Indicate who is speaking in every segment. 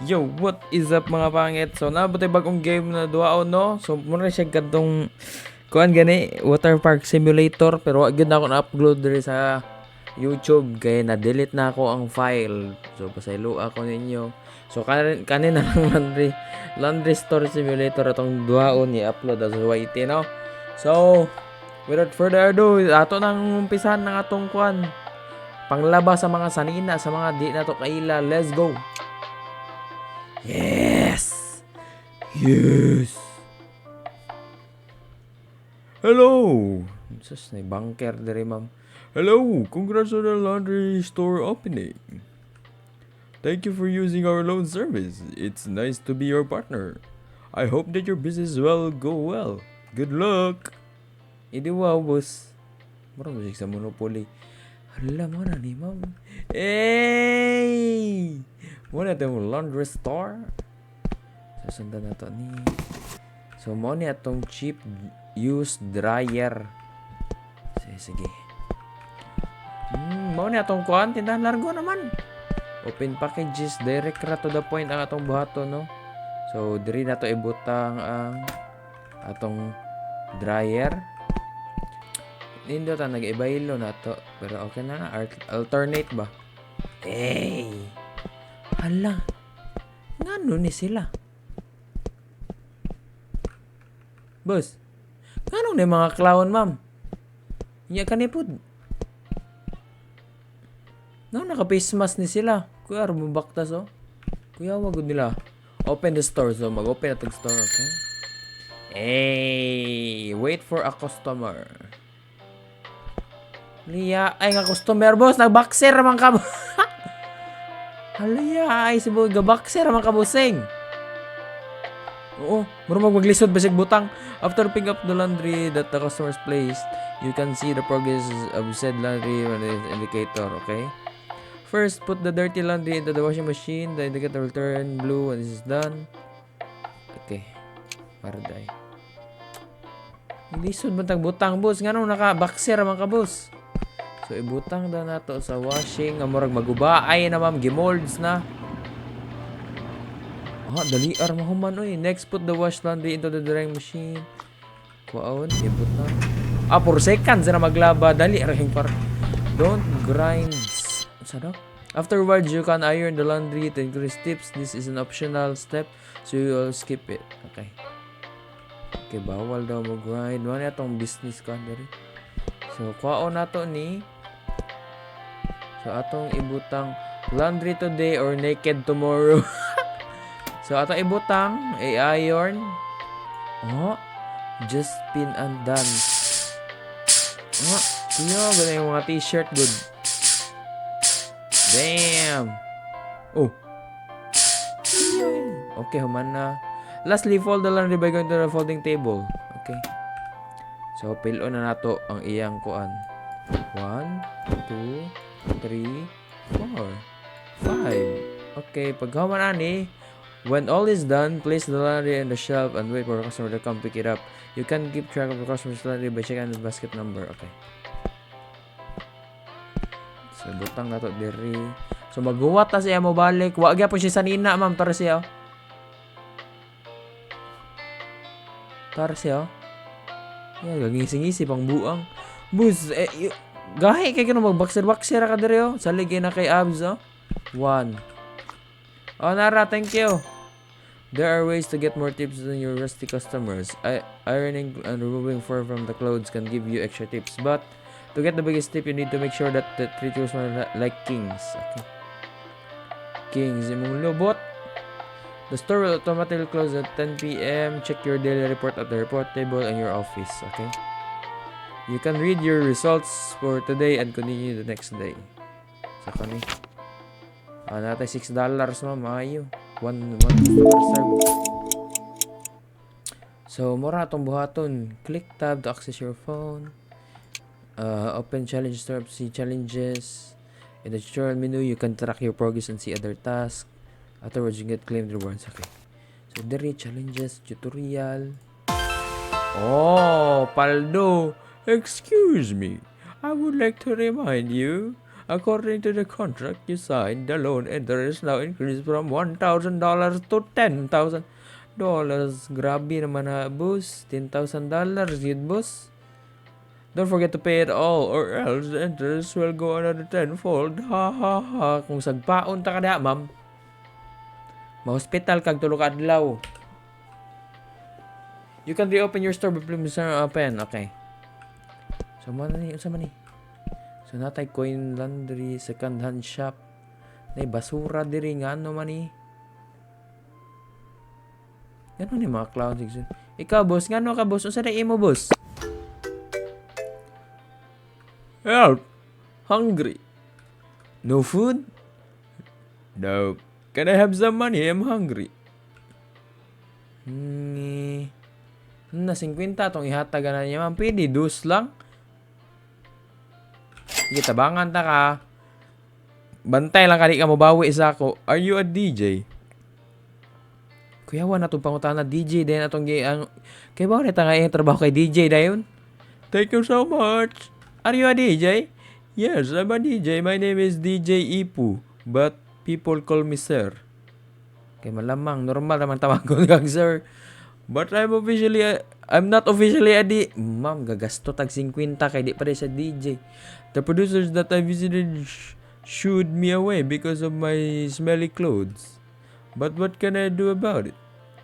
Speaker 1: Yo, what is up mga pangit? So, nabutay bagong game na duwaon, no? So, muna siya kadtong kuan gani, water park simulator, pero wag gyud na ako na-upload diri sa YouTube kaya na-delete na ako ang file. So, pasaylo ako ninyo. So, kanin na lang laundry store simulator atong duwaon i-upload sa YT, no? So, without further ado, ato nang umpisahan ng atong kuan. Panglaba sa mga sanina, sa mga di na to kaila. Let's go! Yes! Yes! Hello! Sus, may bunker diri, ma'am. Hello! Congrats on the laundry store opening. Thank you for using our loan service. It's nice to be your partner. I hope that your business will go well. Good luck! Idi wow, boss. Marang musik sa Monopoly. Hala mo na ni, ma'am. Hey! Muna itong laundry store. Sasundan na to ni. So, mo ni atong cheap used dryer. Sige. Mo ni atong kuan. Tindahan largo naman. Open packages. Direct ra to the point ang atong buhaton, no? So, diri na to ibutang ang atong dryer. Nindo ta nag-ibaylo na to. Pero okay na. Alternate ba? Hey! Hala. Ngano ni sila? Boss, ngano ni mga clown, ma'am? Nya kanipod. No, naka-face mask ni sila. Kuya, rumubaktas, oh. Kuya, wag nila. Open the store. So, mag-open na store, okay? Hey! Wait for a customer. Liya, ay nga customer, boss. Nag-boxer naman ka. Halaya, ay si boy. Ga-boxer naman ka, bossing. Oo, marunong maglisod basig butang. After picking up the laundry that the customer's placed, you can see the progress of said laundry on the indicator, okay? First, put the dirty laundry into the washing machine. The indicator will turn blue when this is done. Okay. Paraday. Lisod bantang butang, boss. Nga nung naka-boxer man ka, boss. So, ibutang daw na to sa washing. Amurag magubaay na, ma'am. Gimolds na. Dali mahuman oy. Next, put the wash laundry into the drying machine. Kuaon, ibut na. 4 seconds na maglaba. Dali arahing par. Don't grind. Sa daw? Afterwards, you can iron the laundry to increase tips. This is an optional step, so you will skip it. Okay. Okay, bawal daw mag-grind. Wala itong business ka dali. So, kuaon na to ni. So, atong ibutang laundry today or naked tomorrow. So, atong ibutang, i-iron. Just spin and dance. Ganun yung mga t-shirt, good. Damn! Oh. Okay, human na. Lastly, fold the laundry by going to the folding table. Okay. So, pilo na nato ang iyang kuan. 1, 2, 3, 4, 5. Okay, pagkaman ani, when all is done, place the laundry on the shelf and wait for the customer to come pick it up. You can keep track of the customer's laundry by checking the basket number. Okay. So, butang na to diri. So, maghuwat na siya mo balik. Wag po siya sanina, ma'am. Tara siya. Yeah, gagising-isip ang buang. Bus, gahi kay kano mag-boxer ka diri, oh. Saligay na kay abs, oh. 1. Nara, thank you. There are ways to get more tips than your rusty customers. Ironing and removing fur from the clothes can give you extra tips. But to get the biggest tip, you need to make sure that the treat you like kings. Okay. Kings, imong lubot. The store will automatically close at 10 p.m. Check your daily report at the report table in your office. Okay. You can read your results for today and continue the next day. Sa kani. Natay $6, ma'am. Maayo. 1 customer service. So, mura atong buhaton. Click tab to access your phone. Open challenge store to see challenges. In the tutorial menu, you can track your progress and see other tasks. Afterwards, you get claimed rewards. Okay. So, there challenges, tutorial. Paldo. Excuse me. I would like to remind you According to the contract you signed, the loan interest now increased from $1,000 to $10,000. Grabe naman ha, boss. $10,000 yun, boss. Don't forget to pay it all or else the interest will go another tenfold. Ha ha ha. Kung sagpaon ta ka na, ma'am. Ma-hospital kag tulog adlaw. You can reopen your store but please open. Okay. So, man ni? So, natay coin laundry, second hand shop. Nay basura diri nga ano man ni? Gano ni mga clown. Ikaw, boss. Ngano ka, boss? Unsa na imo, boss? Help! Hungry. No food? No. Can I have some money? I'm hungry. Na 50 tong ihatagan na niya, ma'am. Pwede, dus lang. Sige, tabangan ta ka. Bantay lang ka, di ka mabawi isa ako. Are you a DJ? Kuyawan na itong pangutana, DJ din atong kaya ba nita nga yung trabaho kay DJ dayon? Thank you so much. Are you a DJ? Yes, I'm a DJ. My name is DJ Ipu. But people call me sir. Kaya malamang, normal naman tawag ko kang sir. But I'm not officially a DJ. Ma'am, gagasto tag 50 kay di pa rin sa DJ. The producers that I visited shooed me away because of my smelly clothes. But what can I do about it?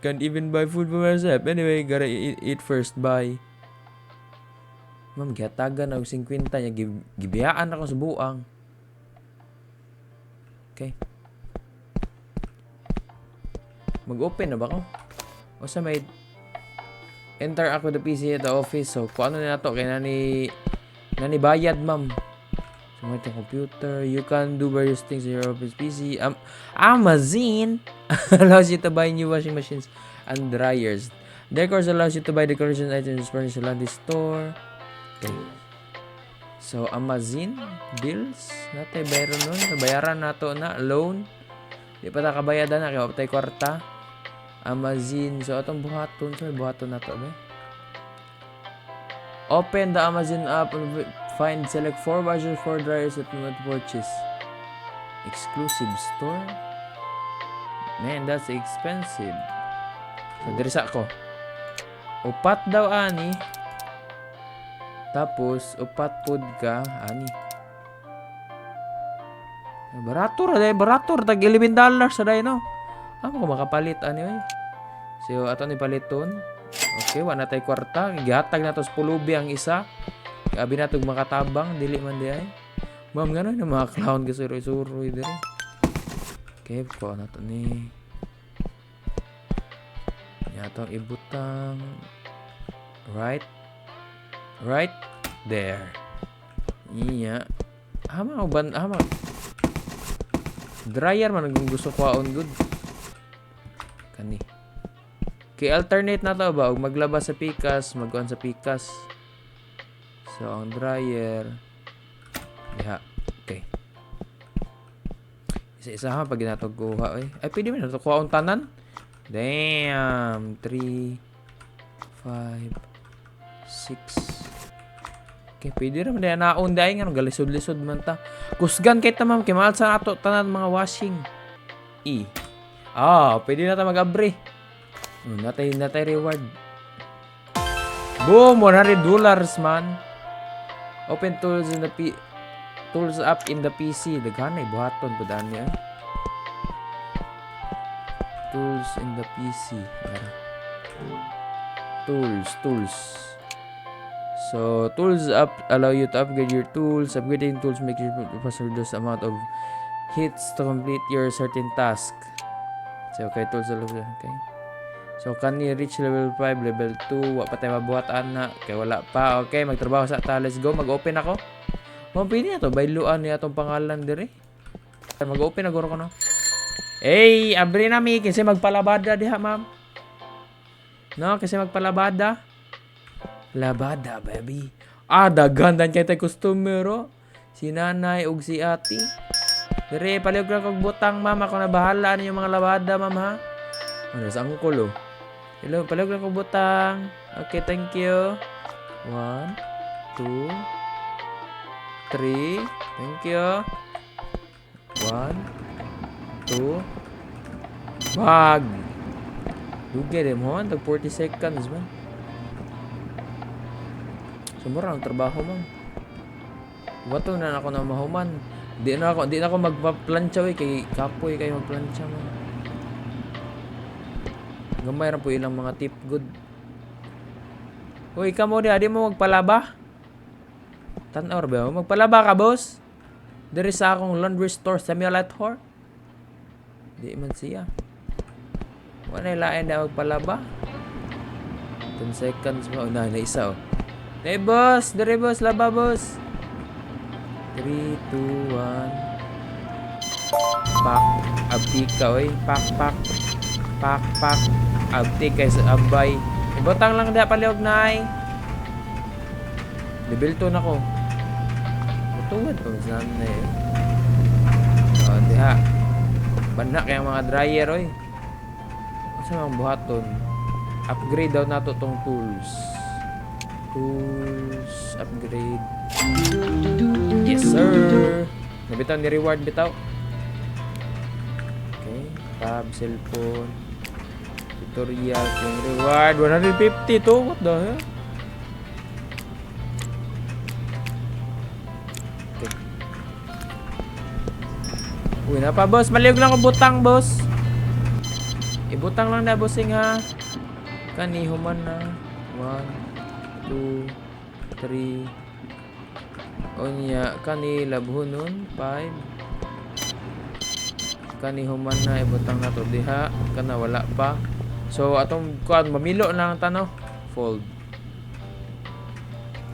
Speaker 1: Can't even buy food for myself. Anyway, gotta eat first. Bye. Ma'am, gihatagan na 50 niya. Gibiyaan ako sa buang. Okay. Mag-open na ba ko? O sa may enter ako the PC at the office. So, kung ano na to, kaya nani bayad, ma'am. So, may computer. You can do various things in your office PC. Amazon allows you to buy new washing machines and dryers. Decors allows you to buy decoration items furnished in the store. Okay. So, Amazon bills. Natay bayro nun. Bayaran nato na. Loan. Di pa ta kabayadan na. Kaya patay kwarta. Amazon. So, atong buhaton. So, buhaton na to. Open the Amazon app. Find, select 4 washers, 4 dryers that you want to purchase. Exclusive store? Man, that's expensive. So, dirisa ko. Upat daw, ani. Tapos, upat pod ka, ani. Barator, aday, barator. Tag $11 sa day, no? Ako makapalit, ani, ay. So, ato ni paliton. Okay, wala tayo kwarta. Gihatag na to sa pulubi ang isa. Abi na itong makatabang. Dili man di ay. Ma'am, gano'n yung mga clown ka suroy-suroy diri. Okay, ko na to ni. Yatong ibutang. Right there. Iya. Hama uban, hama. Dryer man ang gusto ko on good. Kani. Kay alternate na to ba? Ug maglaba sa pikas, magkuan sa pikas. So ang dryer. Diha. Okay. Isa-isa ha pag ginatog kuha eh. Ay pwede man nato kuha on tanan. Damn. 3 5 6. Okay, pwede rin na naon dahil nga, galisod-lisod man ta. Kusgan kay ta ma'am, kay mahal sa ato, tanan mga washing. Pwede na ta mag-abre. Natay reward. Boom! $100 man. Open tools in the tools app in the PC. Daghanay, buhaton po daan niya. Tools in the PC. Tools. So, tools up allow you to upgrade your tools. Upgrading tools make you reduce amount of hits to complete your certain task. So, okay, tools allow you. Okay. So, can you reach level 5, level 2? Wa pa tayo mabuhatan na. Okay, wala pa. Okay, magtrabaho sa ta. Let's go. Mag-open ako. Pwede na to. Bailuan niya itong pangalan dire. Mag-open na guro ko no. Hey, abri na mi. Kasi magpalabada diha, ma'am. No, kasi magpalabada. Labada, baby. Dagandan kay tay customer, oh. Si nanay ug si ate. Dire, palig lang kog butang, ma'am. Ako na bahala ninyo mga labada, ma'am, ha? Ano, sa angkol, oh. Hello, palig lang kog butang. Okay, thank you. 1, 2, 3. Thank you. 1, 2. Bag. Dugay din mo. Tag 40 seconds man. Sumura ang trabaho man. Bato na ako na mahuman. Di na ako magpa-plancha kay kapoy kayo magplancha man. Gamay ra po ilang mga tip good. Uy, kamo di mo magpalaba? Tan-or ba? Magpalaba ka, boss? Diri sa akong laundry store sa Simulator. Di man siya. Wala lain na magpalaba. 10 seconds mo. Na isa oh. Hey boss, diri boss, laba boss. 3, 2, 1. Pak, abdi ka oy. Pak. Abdi kay sa abay. Ibutang lang da paliog nay. Level 2 na ko. Butuwad pa saan na eh. Oh, diha. Banak yung mga dryer oy. Asa mang buhaton? Upgrade daw nato tong tools. Tools upgrade. Yes sir. Nabitaw ni reward bitaw. Okay, tab cellphone. Tutorial yung reward 150 to. What the hell? Okay. Uy na pa boss. Maliog lang ko butang boss. Ibutang lang na bossing ha. Kanihuman na. 1, 2, 3. Onya kani labhunon 5. Kanihuman na ibutang na to diha. Kana wala pa. So atong kuan mamilo na ang tanaw. Fold.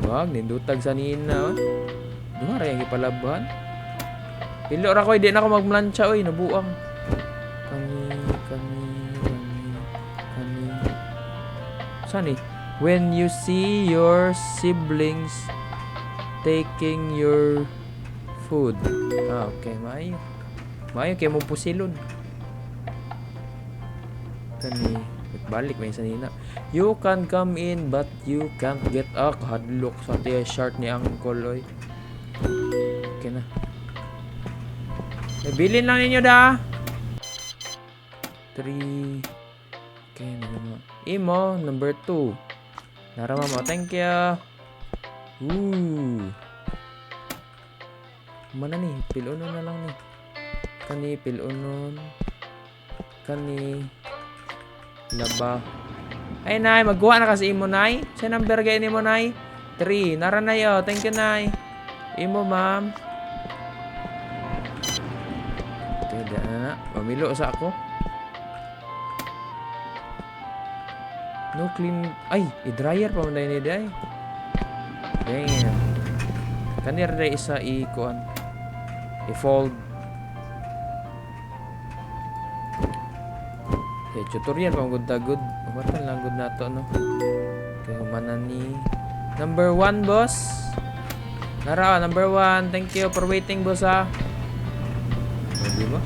Speaker 1: Wag nindutag sa nina. Duha ra yang ipalaban. Pilo ra ko di na ako magmlansya oy nabuang. Kani. Sani? When you see your siblings taking your food. Ah, okay. Maayo kay mo pusilon. Kani, balik may sanina. You can come in but you can't get out. Hadlok sa tiya short ni Uncle oy. Okay na. Bilin lang ninyo da. 3. Okay na naman. Imo, number 2. Narama mo. Thank you. Mana ni? Pilunon na lang ni. Kani, pilunon. Kani. Laba. Ay, nay. Magkuha na kasi imo, nay. Sa number gaya ni mo, nay? 3. Nara na yo. Thank you, nay. Imo, ma'am. Okay, daan na. Pamilo sa ako. No clean. Ay, i-dryer pa man ni day. Damn. Kanir day isa i-kuan. I-fold. Okay, tutorial pa good ta good. Watan lang good nato no. Okay, humana ni number 1 boss. Nara, number 1. Thank you for waiting boss ha. Di ba?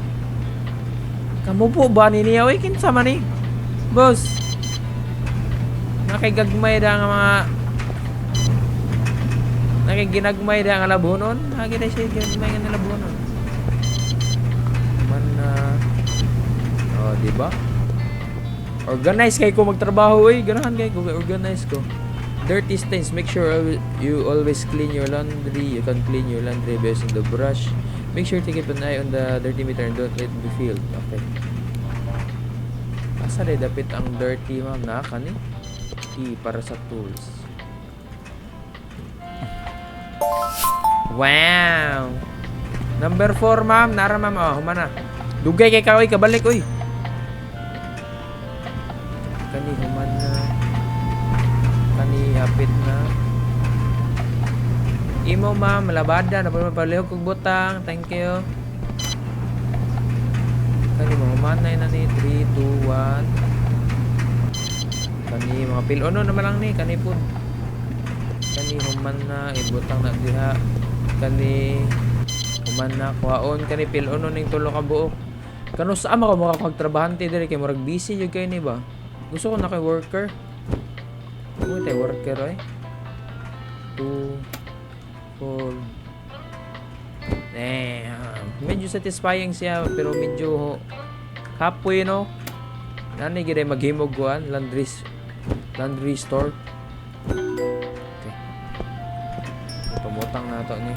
Speaker 1: Kamu po ba ni niya? Kinsa man ni? Boss. Nakigagmay da nga mga nakiginagmay da nga labunon. Nakigay siya ginagmay nga labunon. Man oh, di ba? Organize kay ko magtrabaho ganahan kay ko organize ko. Dirty stains, make sure you always clean your laundry. You can clean your laundry based on the brush. Make sure to keep an eye on the dirty meter and don't let it be filled. Okay. Asa rin dapit ang dirty ma'am na kani? Para sa tools. Wow. Number 4 ma'am. Nara ma'am. Oh, humana. Dugay kay kaoy kabalik oy. Kani humana. Kani hapit na. Imo ma'am. Malabada. Napalihog kong butang. Thank you. Kani mo humana na ni 3, 2, 1. Kani mga pilono naman lang ni kani pud. Kani human na ibutang na diha. Kani human na kuhaon kani pilono ning tulo ka buok. Kano sa ama ko makapagtrabahante diri kay murag busy jud kay ni ba. Gusto ko na kay worker. Mo tay worker ay. 2 4 Medyo satisfying siya pero medyo kapoy no. Nani gid maghimog kuan laundry store. Okay. Pamutang na to ni.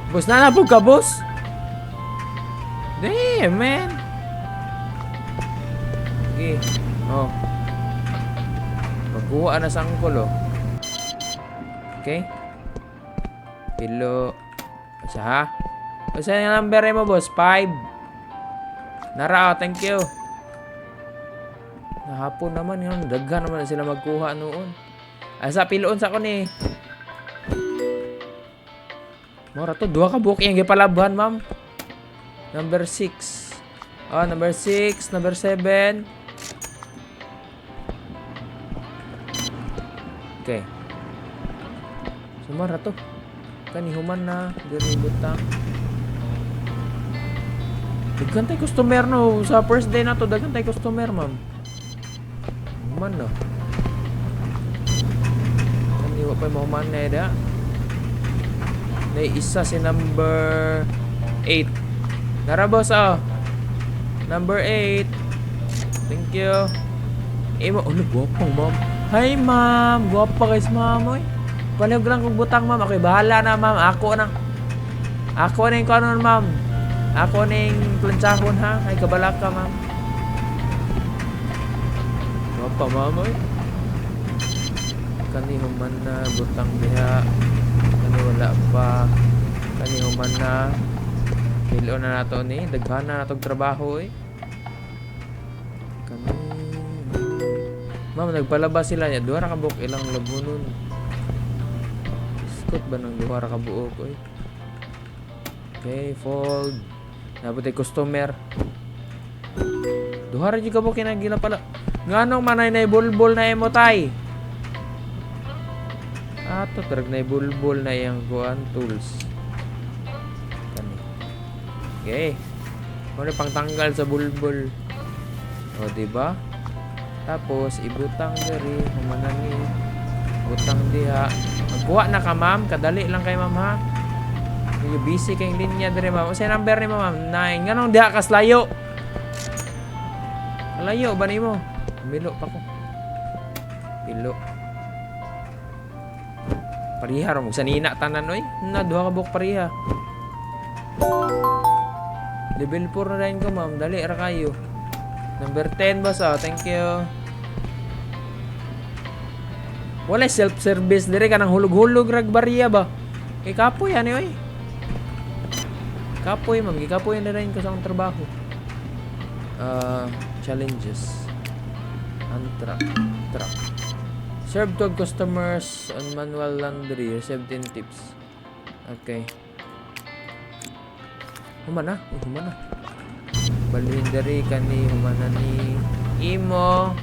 Speaker 1: Boss na po ka boss. Damn man. Okay. Oh. Magkuha na sa angkol oh. Okay. Pilo. Asa ha? Asa yung number mo boss? 5. Nara, thank you. Nahapon naman yun. Daghan naman sila magkuha noon. Asa, piloon sa ko ni. Mora to, 2 ka book yung gipalaban, ma'am. Number 6. Oh, number 6, number 7. Okay. Sumara to. Kanihuman na. Diri butang. Daghan tay customer no. Sa first day na to, daghan tay customer, ma'am. Human no. Kaniwa pa mahuman na eda. May isa si number 8. Nara boss oh. Number 8. Thank you. Mo, ano guwapang ma'am. Hi ma'am. Guwapa guys ma'am. Oy. Palihog lang kong butang ma'am. Okay, bahala na ma'am. Ako na yung kanon ma'am. Ako na yung planchahon ha. Ay kabalak ka ma'am. Guwapa ma'am oy. Kanihuman na butang diha. Kani wala pa. Kanihuman na. Pilo na nato ni. Daghan na natong trabaho eh. Kani. Ma'am, nagpalabas sila niya. 2 ra ka buok ilang labunon. Iskot ba ng 2 ra ka buok eh. Okay, fold. Nabuti customer. 2 ra jud ka buok kinagila pala. Nganong manay na bulbul na imo tay? Ato tarag na bulbul na yang kuan tools. Kani. Okay. Ano pang tanggal sa bulbul? O diba? Tapos ibutang diri humanan ni butang diha. Magkuha na ka ma'am, kadali lang kay ma'am ha. Medyo busy kayong linya diri ma'am. Usa number ni ma'am? 9. Nganong diha kas layo? Layo ba nimo? Milo pa ko. Milo. Pariha ra mo sanina tanan oy. Na 2 ka buok pariha. Level 4 na rin ko ma'am. Dali ra kayo. Number 10 boss oh. Thank you. Wala self-service dire ka nang hulog-hulog rag bariya ba? Kay kapoy ani oy. Kapoy ma'am, gikapoy na rin ko sa akong trabaho. Challenges. Antra. Truck. Serve to customers on manual laundry. Receive 10 tips. Okay. Humana. Humana. Balindari kani humana ni Imo.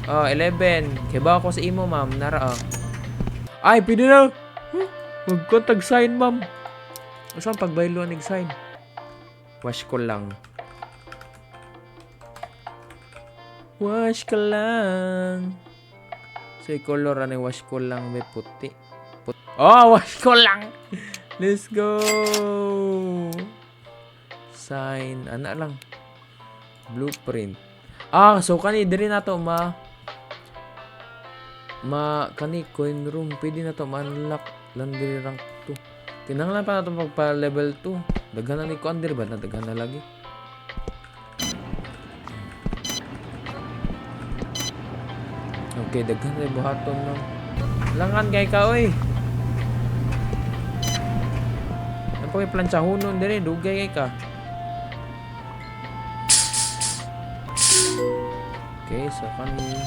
Speaker 1: Oh, 11. Kaya ba ako sa Imo, ma'am? Nara, oh. Ay, pwede na. Magkontag sign, ma'am. Saan pagbaylo ang sign? Wash ko lang. Wash ko lang. So, color ano wash ko lang. May puti. Oh, wash ko lang. Let's go. Sign. Ano lang. Blueprint. Ah, so kani diri na to kani coin room pwede na to ma-unlock laundry rank 2. Kinahanglan pa nato pagpa level 2. Daghan na ni ko under ba na daghan na lagi. Okay, daghan na buhaton no. Langan kay ka oy. Napo kay planchahonon dire dugay kay ka. Okay, so kani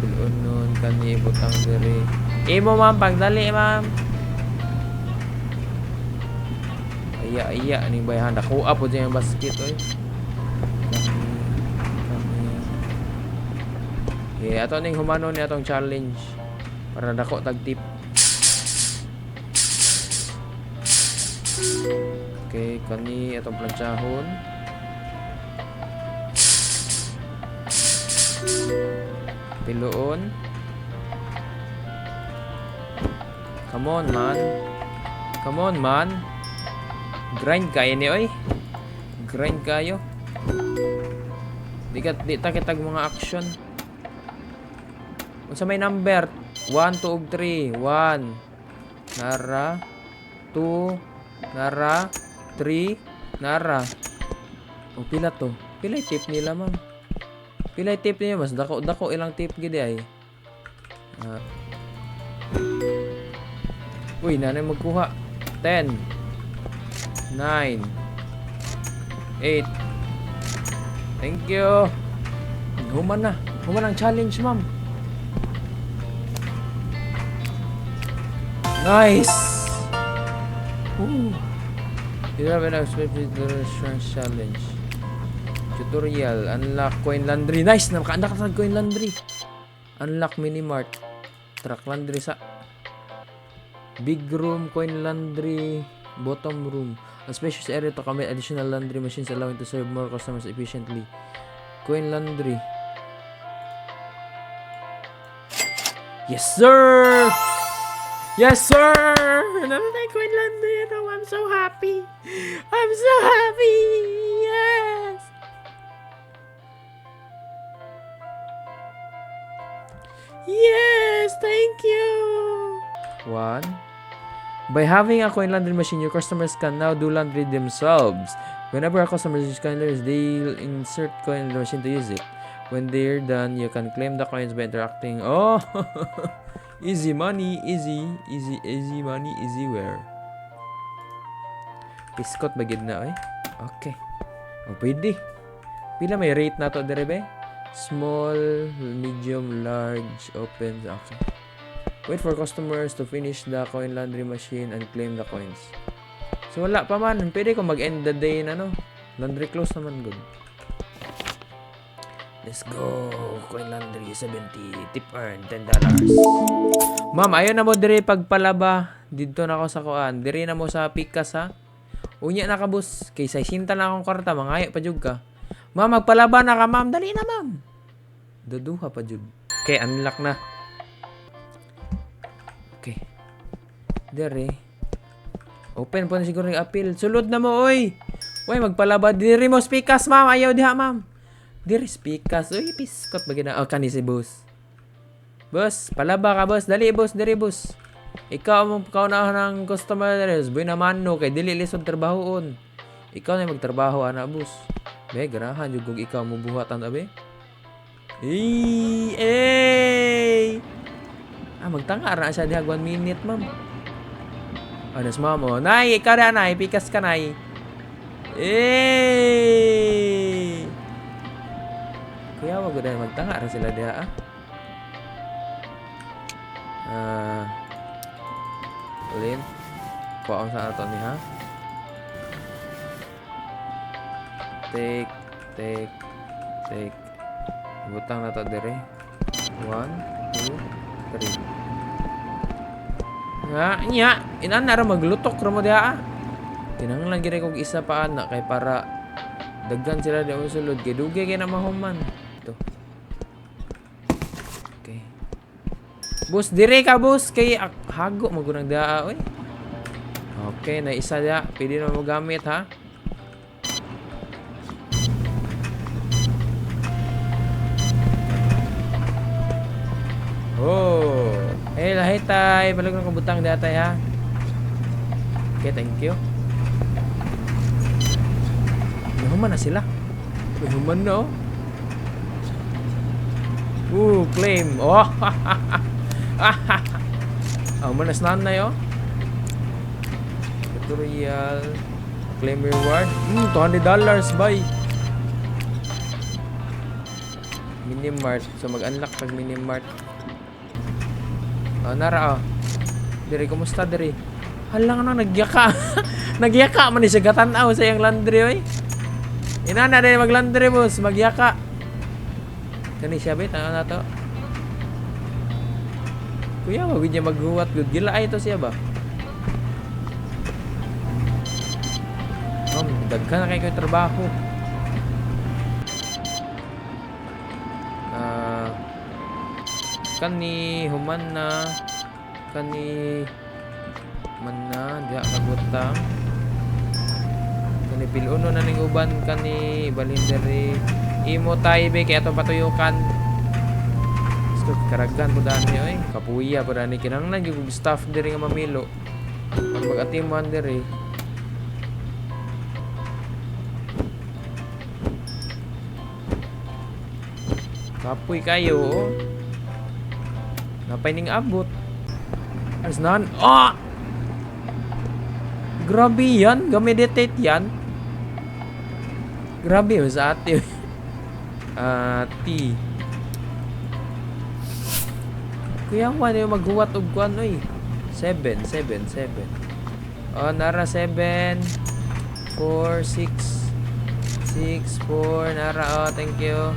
Speaker 1: Pilon nun kani butang diri. Imo ma'am, pagdali ma'am. Iya ni bayahan dako po diyan yung basket oy. Okay, ato ning humano ni atong challenge para dako tag tip. Okay, kani atong planchahon. Piloon. Come on, man. Come on, man. Grind kayo ni oy. Grind kayo. Di ta kitag mga action. Unsa may number? 1, 2, ug 3. 1. Nara. 2. Nara. 3. Nara. O pila to? Pila tip nila, ma'am? Pila tip niya? Mas dako ilang tip gid ay. Uy, nanay magkuha. 10. 9. 8. Thank you. Human na. Human ang challenge, ma'am. Nice. You have an expected restaurant challenge. Tutorial. Unlock coin laundry. Nice. Naka-unlock sa coin laundry. Unlock mini mart. Truck laundry sa big room, coin laundry, bottom room. A spacious area to commit additional laundry machines allowing to serve more customers efficiently. Coin laundry. Yes, sir! Yes, sir! Another coin laundry. Oh, I'm so happy. I'm so happy. Yes! Yes! Thank you! 1. By having a coin laundry machine, your customers can now do laundry themselves. Whenever a customer uses coin laundry, they'll insert coin in the machine to use it. When they're done, you can claim the coins by interacting. Oh! Easy money, easy money, easy wear. Piskot bagid na eh. Okay. O pwede. Pila may rate na to dire be? Small, medium, large, open. Okay. Wait for customers to finish the coin laundry machine and claim the coins. So wala pa man. Pwede ko mag-end the day na no. Laundry close naman good. Let's go. Coin laundry 70. Tip earn $10. Ma'am, ayaw na mo dire pagpalaba. Dito na ako sa kuan. Dire na mo sa pikas ha. Unya na ka boss. Kay 60 na akong kwarta. Mangayo pa jud ka. Ma'am, magpalaba na ka ma'am. Dali na ma'am. Daduha pa jud. Okay, unlock na. Okay. Dire. Open po na siguro yung appeal. Sulod na mo, oy. Oy, magpalaba. Dire mo spikas, ma'am. Ayaw diha, ma'am. Dire spikas. Uy, piskot. Bagay na. Oh, kani si boss. Boss, palaba ka, boss. Dali, boss. Dire, boss. Ikaw mo kaunahan ng customer. Boy naman, no. Kay dili lisod trabahoon. Ikaw na magtrabaho, ana, boss. Be, ganahan. Yung ikaw mo buhatan, abe. Eh. Magtanga ra siya diha 1 minute, ma'am. Anas mamo. Nay, ikaw na nay, pikas ka nay. Kaya wag na magtanga ra sila diha Ulin. Kuha sa ato ni ha. Take. Butang na to dire. 1, 2, 3. Nya, inan na ra maglutok ra mo diha. Kinahanglan gid kog isa pa ana kay para daghan sila di sulod kay dugay kay na mahuman. Ito. Okay. Boss, dire ka boss kay hago mo gunang diha oy. Okay, na isa diha, pwede na mo gamit ha. Oh. Lahi tay, balag ng kabutang datay ha. Okay, thank you. Human na sila. Human no. Claim. Oh. Manas nanay oh. Tutorial. Claim reward. $200 buy. Minimart. So mag-unlock pag minimart. Nara Diri, kumusta diri? Hala nga nagyaka. Nagyaka man ni siya gatanaw sa iyang laundry oy. Inana diri mag-laundry boss, magyaka. Kani siya bit na to. Kuya, wag niya maghuwat gud. Gila ay to siya ba? Daghan na kay ko'y trabaho. Kani human na. Kani man na diha kagutang. Kani piluno na ning uban kani balindere. Imo tayo be kay atong patuyukan. Gusto karagan mo dani oy. Kapuya pa dani kinahanglan gyud staff diri nga mamilo. Pag mag-atiman diri. Kapoy kayo, oh. Napay ning abot. As nan. Ah! Grabe yan. Gameditate yan. Grabe yun sa ate. Ati. Kuya ko ano yung maghuwat og kuan, oy. 7. Oh, nara 7. 4, 6. 6, 4. Nara, oh, thank you.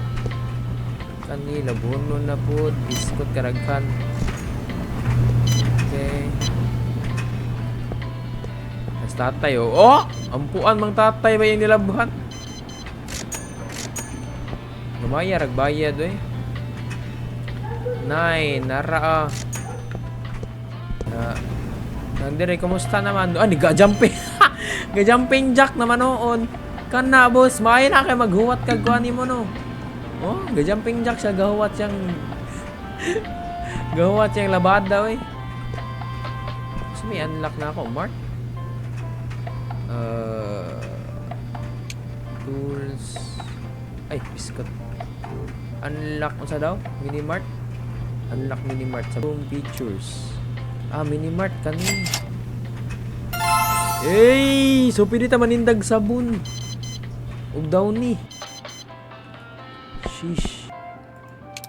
Speaker 1: Kanila buno na po biskot karaghan. Okay. As tatay oh ampuan mang tatay ba yung nilabhan? Lumaya ragbayad eh. 9 nara nandire kumusta naman? Ga-jumping. Ga-jumping jack naman noon. Kana boss, may na kay maghuwat kag kuan mo no. Oh, ga-jumping jack siya, gahuwat siyang labada, oy. So, may unlock na ako, Mark. Tools. Ay, biskot. Unlock, sa daw? Minimart. Unlock minimart sa boom features. Minimart, kanin. Hey! So, pwede ta manindag sabon. Ug daw ni. Shish.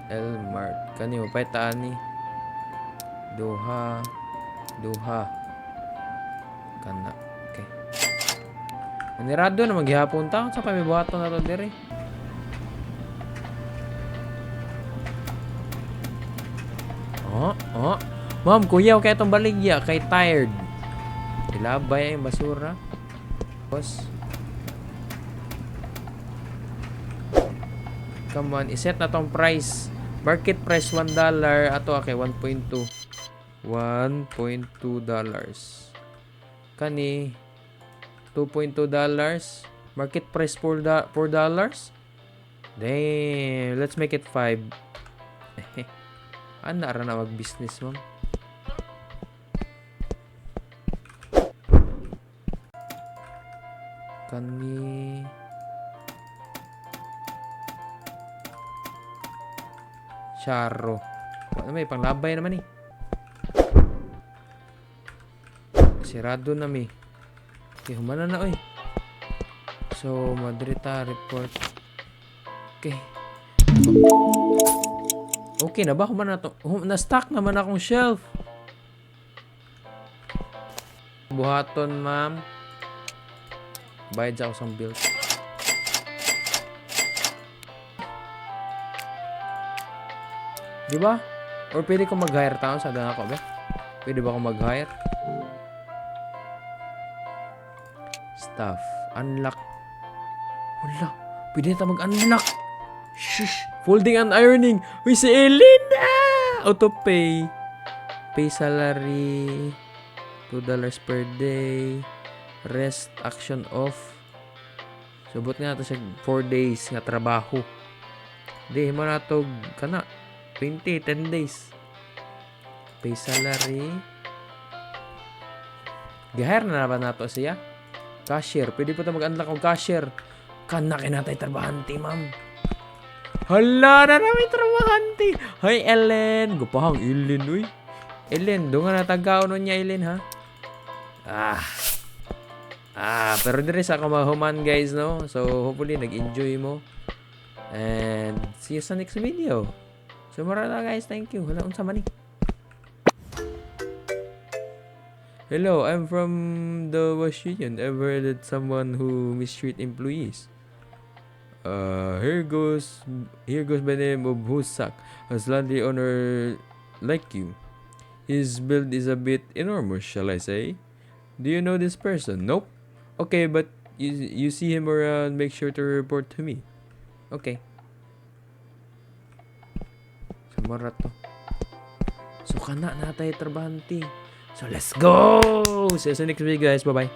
Speaker 1: L-Mart. Kani mo paitaan ni. Duha. Kana. Okay. Manirado na maghihapon ta. Sa may buhaton na to dire. Ma'am, kuyaw kay itong baligya. Kay tired. Ilabay yung basura. Boss. Come on, iset na tong price. Market price $1. Ato okay, 1.2. $1.2. Kani $2.2. Market price $4. Damn, let's make it 5. Ana ra na mag-business, ma'am. Kani Charo. Ano may panglabay naman eh. Sirado na mi. Okay, humana na oy. So, Madrita report. Okay. Okay na ba? Humana na to. Na-stock naman akong shelf. Buhaton, ma'am. Bayad sa ako sa bills. Diba? Or pwede ko mag-hire taon sa dana ko, be? Pwede ba ako mag-hire? Staff. Unlock. Wala. Pwede na mag-unlock. Shush. Folding and ironing. Uy, si Elena! Auto-pay. Pay salary. $2 per day. Rest action off. Subot nga ito siya 4 days nga trabaho. Di, mo na ito kana. 10 days. Pay salary. Gahire na ba nato siya? Cashier. Pwede po ito mag-unlock ng cashier. Kana kinatay trabahante, ma'am. Hala na namin trabahante. Hi, Ellen. Gupahang Ellen, uy. Ellen, doon nga natagaw nun niya, Ellen, ha? Pero dire sa kamahuman, guys, no? So, hopefully, nag-enjoy mo. And, see you sa next video. So, marala, guys. Thank you. Hala, unsa man ni? Hello, I'm from the Wash Union. Ever heard someone who mistreat employees? Here goes by the name of Husak, a slightly owner like you. His build is a bit enormous, shall I say? Do you know this person? Nope. Okay, but you see him around, make sure to report to me. Okay. Samara to. So kana natay trabahante. So let's go. See you sa next video guys. Bye bye.